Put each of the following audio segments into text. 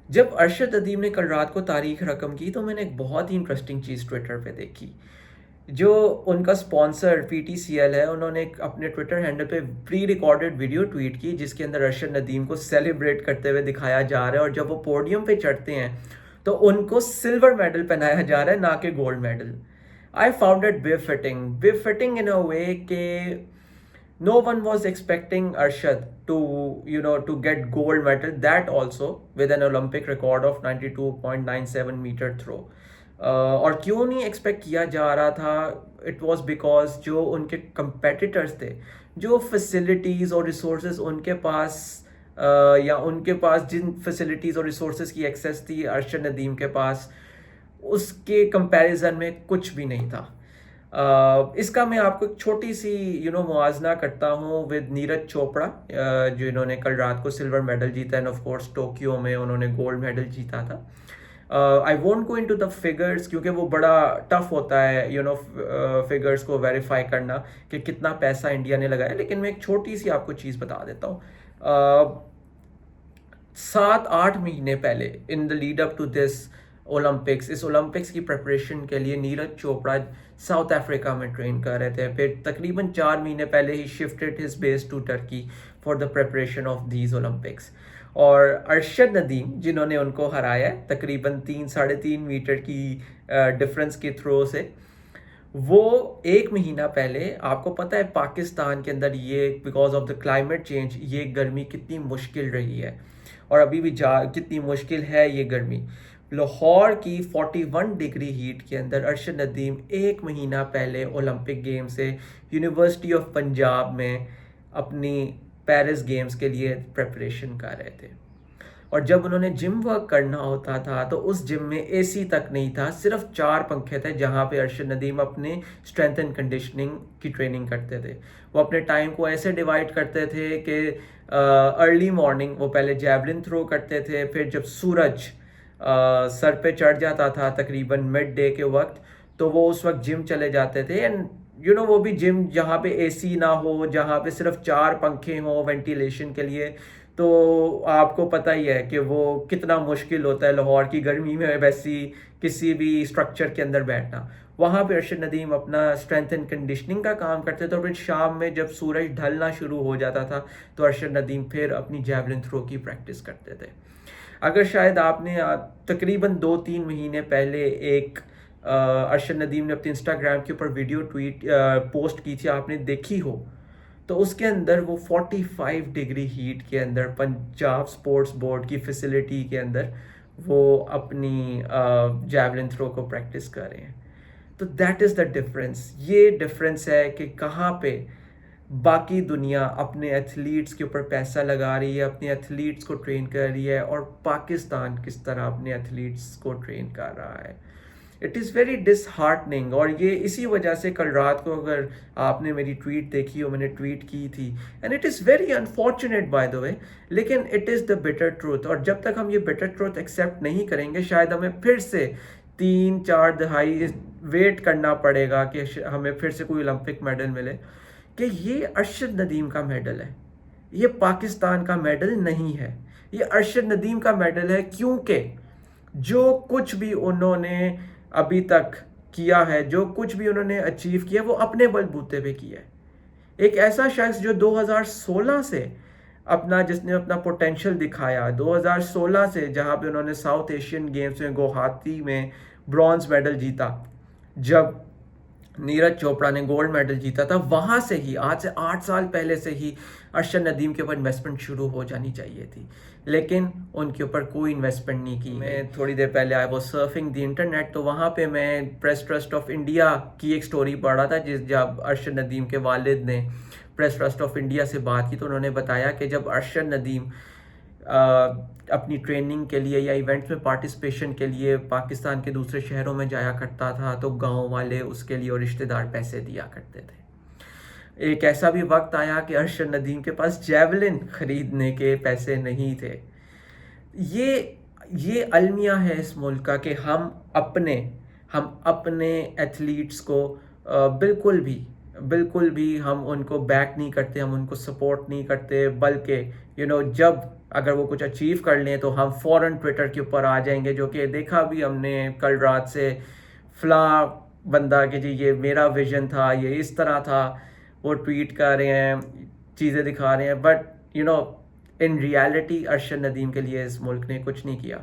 جب ارشد ندیم نے کل رات کو تاریخ رقم کی تو میں نے ایک بہت ہی انٹرسٹنگ چیز ٹویٹر پہ دیکھی. جو ان کا sponsor P T C L ہے، انہوں نے اپنے ٹویٹر ہینڈل پہ پری ریکارڈڈ ویڈیو ٹویٹ کی جس کے اندر ارشد ندیم کو سیلیبریٹ کرتے ہوئے دکھایا جا رہا ہے، اور جب وہ پوڈیم پہ چڑھتے ہیں تو ان کو سلور میڈل پہنایا جا رہا ہے، نہ کہ gold medal. I found it befitting in a way کہ no one was expecting Arshad to get gold medal, that also with an Olympic record of 92.97 meter throw. اور کیوں نہیں ایکسپیکٹ کیا جا رہا تھا؟ اٹ واز بیکاز جو ان کے کمپیٹیٹرز تھے، جو فیسلٹیز اور ریسورسز ان کے پاس یا ان کے پاس جن فیسلٹیز اور ریسورسز کی ایکسیس تھی ارشد ندیم کے پاس، اس کے کمپیریزن میں کچھ بھی نہیں تھا. اس کا میں آپ کو ایک چھوٹی سی موازنہ کرتا ہوں ود نیرج چوپڑا، جو انہوں نے کل رات کو سلور میڈل جیتا، اینڈ آف کورس ٹوکیو میں انہوں نے گولڈ میڈل جیتا تھا. I won't go into the figures کیونکہ وہ بڑا ٹف ہوتا ہے فگرس کو ویریفائی کرنا کہ کتنا پیسہ انڈیا نے لگایا، لیکن میں ایک چھوٹی سی آپ کو چیز بتا دیتا ہوں. 7-8 مہینے پہلے in the lead up to this Olympics, اس اولمپکس کی پریپریشن کے لیے نیرج چوپڑا ساؤتھ افریقہ میں ٹرین کر رہے تھے. پھر تقریباً 4 مہینے پہلے ہی shifted his base to Turkey for the preparation of these Olympics. اور ارشد ندیم جنہوں نے ان کو ہرایا ہے تقریباً 3-3.5 میٹر کی ڈفرنس کے تھرو سے، وہ 1 مہینہ پہلے، آپ کو پتہ ہے پاکستان کے اندر یہ because of the climate change یہ گرمی کتنی مشکل رہی ہے، اور ابھی بھی کتنی مشکل ہے یہ گرمی. لاہور کی 41 ڈگری ہیٹ کے اندر ارشد ندیم 1 مہینہ پہلے اولمپک گیم سے یونیورسٹی آف پنجاب میں اپنی پیرس گیمز کے لیے پریپریشن کر رہے تھے. اور جب انہوں نے جم ورک کرنا ہوتا تھا تو اس جم میں اے سی تک نہیں تھا، صرف 4 پنکھے تھے جہاں پہ ارشد ندیم اپنے اسٹرینتھ اینڈ کنڈیشننگ کی ٹریننگ کرتے تھے. وہ اپنے ٹائم کو ایسے ڈیوائڈ کرتے تھے کہ ارلی مارننگ وہ پہلے جیولن تھرو کرتے تھے، پھر جب سورج سر پہ چڑھ جاتا تھا تقریباً مڈ ڈے کے وقت تو وہ اس وقت جم چلے جاتے تھے. اینڈ وہ بھی جم جہاں پہ اے سی نہ ہو، جہاں پہ صرف 4 پنکھے ہوں وینٹیلیشن کے لیے. تو آپ کو پتہ ہی ہے کہ وہ کتنا مشکل ہوتا ہے لاہور کی گرمی میں ویسی کسی بھی اسٹرکچر کے اندر بیٹھنا. وہاں پہ ارشد ندیم اپنا اسٹرینتھ اینڈ کنڈیشننگ کا کام کرتے تھے، اور پھر شام میں جب سورج ڈھلنا شروع ہو جاتا تھا تو ارشد ندیم پھر اپنی جیولن تھرو کی پریکٹس کرتے تھے. اگر شاید آپ نے تقریباً 2-3 مہینے پہلے ایک ارشد ندیم نے اپنے انسٹاگرام کے اوپر ویڈیو پوسٹ کی تھی، آپ نے دیکھی ہو تو اس کے اندر وہ 45 ڈگری ہیٹ کے اندر پنجاب سپورٹس بورڈ کی فیسلٹی کے اندر وہ اپنی جیولن تھرو کو پریکٹس کر رہے ہیں. تو دیٹ از دا ڈفرینس. یہ ڈفرینس ہے کہ کہاں پہ باقی دنیا اپنے ایتھلیٹس کے اوپر پیسہ لگا رہی ہے، اپنے ایتھلیٹس کو ٹرین کر رہی ہے، اور پاکستان کس طرح اپنے ایتھلیٹس کو ٹرین کر رہا ہے. اٹ از ویری ڈس ہارٹننگ. اور یہ اسی وجہ سے کل رات کو اگر آپ نے میری ٹویٹ دیکھی ہو، میں نے ٹویٹ کی تھی، and it is very unfortunate by the way, لیکن it is the bitter truth. اور جب تک ہم یہ بیٹر ٹروتھ ایکسیپٹ نہیں کریں گے شاید ہمیں پھر سے 3-4 دہائی ویٹ کرنا پڑے گا کہ ہمیں پھر سے کوئی اولمپک میڈل ملے. کہ یہ ارشد ندیم کا میڈل ہے، یہ پاکستان کا میڈل نہیں ہے. یہ ارشد ندیم کا میڈل ہے کیونکہ جو کچھ بھی انہوں نے ابھی تک کیا ہے، جو کچھ بھی انہوں نے اچیو کیا، وہ اپنے بل بوتے پہ کیا ہے. ایک ایسا شخص جو 2016 سے جس نے اپنا پوٹینشل دکھایا، 2016 سے جہاں پہ انہوں نے ساؤتھ ایشین گیمز میں گوہاتی میں برونز میڈل جیتا، جب نیرج چوپڑا نے گولڈ میڈل جیتا تھا، وہاں سے ہی آج سے 8 سال پہلے سے ہی ارشد ندیم کے اوپر انویسٹمنٹ شروع ہو جانی چاہیے تھی، لیکن ان کے اوپر کوئی انویسٹمنٹ نہیں کی. میں تھوڑی دیر پہلے I was surfing the internet, تو وہاں پہ میں پریس ٹرسٹ آف انڈیا کی ایک سٹوری پڑھ رہا تھا، جب ارشد ندیم کے والد نے پریس ٹرسٹ آف انڈیا سے بات کی تو انہوں نے بتایا کہ جب ارشد ندیم اپنی ٹریننگ کے لیے یا ایونٹس میں پارٹیسپیشن کے لیے پاکستان کے دوسرے شہروں میں جایا کرتا تھا تو گاؤں والے اس کے لیے اور رشتہ دار پیسے دیا کرتے تھے. ایک ایسا بھی وقت آیا کہ ارشد ندیم کے پاس جیولن خریدنے کے پیسے نہیں تھے. یہ المیہ ہے اس ملک کا کہ ہم اپنے ایتھلیٹس کو بالکل بھی بالکل بھی ہم ان کو بیک نہیں کرتے, ہم ان کو سپورٹ نہیں کرتے, بلکہ جب اگر وہ کچھ اچیو کر لیں تو ہم فوراً ٹویٹر کے اوپر آ جائیں گے, جو کہ دیکھا بھی ہم نے کل رات سے فلاں بندہ کہ جی یہ میرا ویژن تھا, یہ اس طرح تھا, وہ ٹویٹ کر رہے ہیں, چیزیں دکھا رہے ہیں, but in reality Arshad Nadeem کے لیے اس ملک نے کچھ نہیں کیا.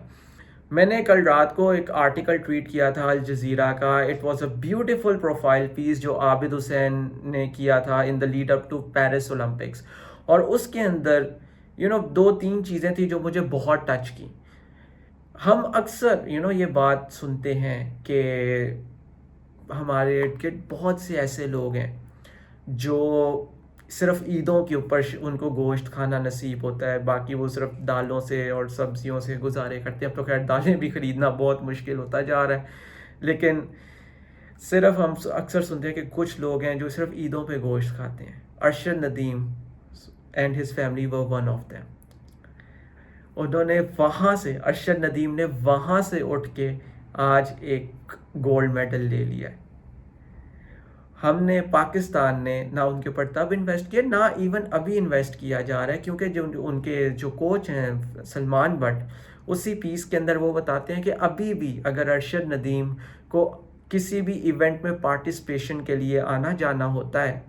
میں نے کل رات کو ایک آرٹیکل ٹویٹ کیا تھا الجزیرہ کا. It was a beautiful profile piece جو عابد حسین نے کیا تھا in the lead up to Paris Olympics, اور اس کے اندر 2-3 چیزیں تھیں جو مجھے بہت ٹچ کی. ہم اکثر یہ بات سنتے ہیں کہ ہمارے ارد گرد بہت سے ایسے لوگ ہیں جو صرف عیدوں کے اوپر ان کو گوشت کھانا نصیب ہوتا ہے, باقی وہ صرف دالوں سے اور سبزیوں سے گزارے کرتے ہیں. اب تو خیر دالیں بھی خریدنا بہت مشکل ہوتا جا رہا ہے, لیکن صرف ہم اکثر سنتے ہیں کہ کچھ لوگ ہیں جو صرف عیدوں پہ گوشت کھاتے ہیں. Arshad Nadeem and his family were one of them. انہوں نے وہاں سے, ارشد ندیم نے وہاں سے اٹھ کے آج ایک گولڈ میڈل لے لیا ہے. ہم نے پاکستان نے نہ ان کے اوپر تب انویسٹ کیا, نہ ایون ابھی انویسٹ کیا جا رہا ہے, کیونکہ جو ان کے جو کوچ ہیں سلمان بٹ, اسی پیس کے اندر وہ بتاتے ہیں کہ ابھی بھی اگر ارشد ندیم کو کسی بھی ایونٹ میں پارٹیسپیشن کے لیے آنا جانا ہوتا ہے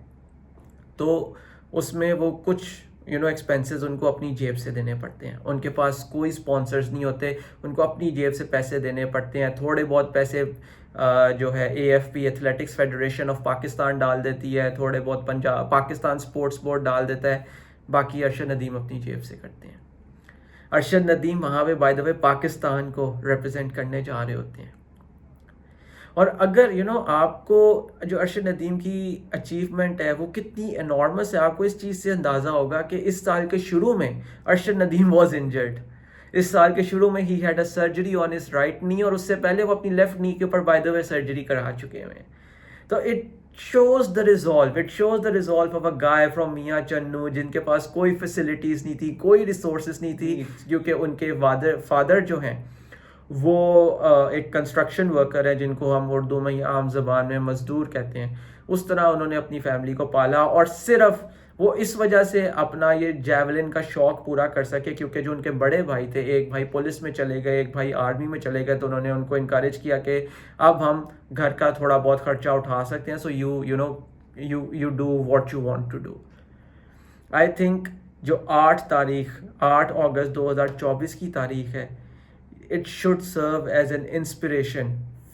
تو اس میں وہ کچھ ایکسپینسز ان کو اپنی جیب سے دینے پڑتے ہیں. ان کے پاس کوئی سپانسرز نہیں ہوتے, ان کو اپنی جیب سے پیسے دینے پڑتے ہیں. تھوڑے بہت پیسے جو ہے A F P Athletics Federation of Pakistan ڈال دیتی ہے, تھوڑے بہت پاکستان سپورٹس بورڈ ڈال دیتا ہے, باقی ارشد ندیم اپنی جیب سے کرتے ہیں. ارشد ندیم وہاں پہ بائی دا وے پاکستان کو ریپرزینٹ کرنے جا رہے ہوتے ہیں. اور اگر آپ کو جو ارشد ندیم کی اچیومنٹ ہے وہ کتنی انارمس ہے, آپ کو اس چیز سے اندازہ ہوگا کہ اس سال کے شروع میں ارشد ندیم واز انجرڈ. اس سال کے شروع میں he had a surgery on his right نی, اور اس سے پہلے وہ اپنی لیفٹ نی کے اوپر بائی دا وے سرجری کرا چکے ہوئے ہیں. تو it shows the resolve of a guy from Mian Channu, جن کے پاس کوئی فیسلٹیز نہیں تھی, کوئی ریسورسز نہیں تھی, کیونکہ ان کے فادر جو ہیں وہ ایک کنسٹرکشن ورکر ہے, جن کو ہم اردو میں یا عام زبان میں مزدور کہتے ہیں. اس طرح انہوں نے اپنی فیملی کو پالا, اور صرف وہ اس وجہ سے اپنا یہ جیولن کا شوق پورا کر سکے کیونکہ جو ان کے بڑے بھائی تھے, ایک بھائی پولیس میں چلے گئے, ایک بھائی آرمی میں چلے گئے, تو انہوں نے ان کو انکریج کیا کہ اب ہم گھر کا تھوڑا بہت خرچہ اٹھا سکتے ہیں, so you do what you want to do. I think جو 8 اگست 2024 کی تاریخ ہے, it should serve as an inspiration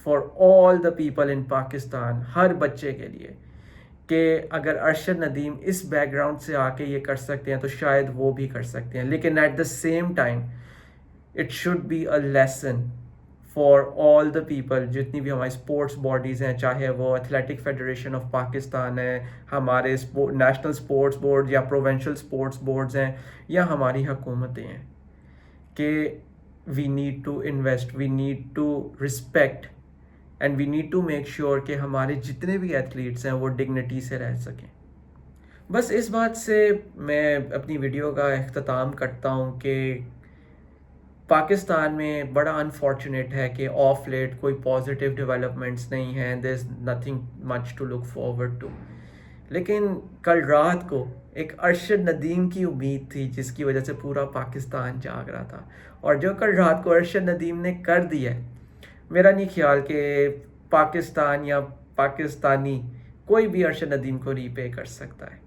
for all the people in Pakistan, ہر بچے کے لیے, کہ اگر ارشد ندیم اس بیک گراؤنڈ سے آ کے یہ کر سکتے ہیں تو شاید وہ بھی کر سکتے ہیں. لیکن at the same time it should be a lesson for all the people, جتنی بھی ہماری اسپورٹس باڈیز ہیں, چاہے وہ ایتھلیٹک فیڈریشن آف پاکستان ہے, ہمارے نیشنل اسپورٹس بورڈ یا پروونشل اسپورٹس بورڈز ہیں, یا ہماری حکومتیں ہیں, کہ we need to invest, we need to respect and we need to make sure کہ ہمارے جتنے بھی ایتھلیٹس ہیں وہ ڈگنیٹی سے رہ سکیں. بس اس بات سے میں اپنی ویڈیو کا اختتام کرتا ہوں کہ پاکستان میں بڑا انفارچونیٹ ہے کہ آف لیٹ کوئی پازیٹیو ڈیولپمنٹس نہیں ہیں, there is nothing much to look forward to. لیکن کل رات کو ایک ارشد ندیم کی امید تھی جس کی وجہ سے پورا پاکستان جاگ رہا تھا, اور جو کل رات کو ارشد ندیم نے کر دیا ہے, میرا نہیں خیال کہ پاکستان یا پاکستانی کوئی بھی ارشد ندیم کو ری پے کر سکتا ہے.